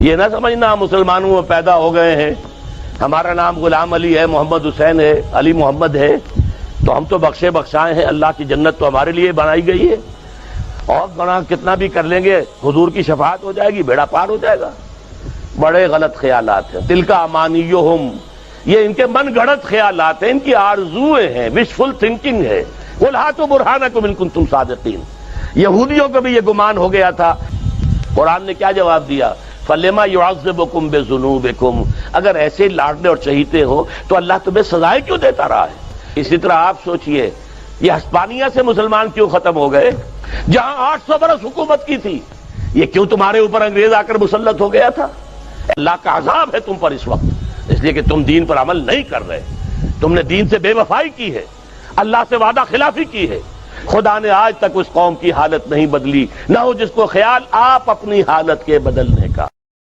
یہ نہ سمجھنا ہم مسلمانوں میں پیدا ہو گئے ہیں، ہمارا نام غلام علی ہے، محمد حسین ہے، علی محمد ہے، تو ہم تو بخشے بخشائے ہیں، اللہ کی جنت تو ہمارے لیے بنائی گئی ہے، اور گناہ کتنا بھی کر لیں گے حضور کی شفاعت ہو جائے گی، بیڑا پار ہو جائے گا۔ بڑے غلط خیالات ہیں، تلک امانیہم، یہ ان کے من گھڑت خیالات ہیں، ان کی آرزویں ہیں، وشفل تھنکنگ ہے۔ قل ہاتوا برہانکم ان کنتم صادقین۔ یہودیوں کو بھی یہ گمان ہو گیا تھا، قرآن نے کیا جواب دیا؟ فَلِمَا يُعَذِّبُكُم بِذُنُوبِكُم، اگر ایسے لاڈلے اور چہیتے ہو تو اللہ تمہیں سزائیں کیوں دیتا رہا ہے؟ اسی طرح آپ سوچئے، یہ ہسپانیہ سے مسلمان کیوں ختم ہو گئے جہاں 800 برس حکومت کی تھی؟ یہ کیوں تمہارے اوپر انگریز آ کر مسلط ہو گیا تھا؟ اللہ کا عذاب ہے تم پر اس وقت، اس لیے کہ تم دین پر عمل نہیں کر رہے، تم نے دین سے بے وفائی کی ہے، اللہ سے وعدہ خلافی کی ہے۔ خدا نے آج تک اس قوم کی حالت نہیں بدلی، نہ ہو جس کو خیال آپ اپنی حالت کے بدلنے کا۔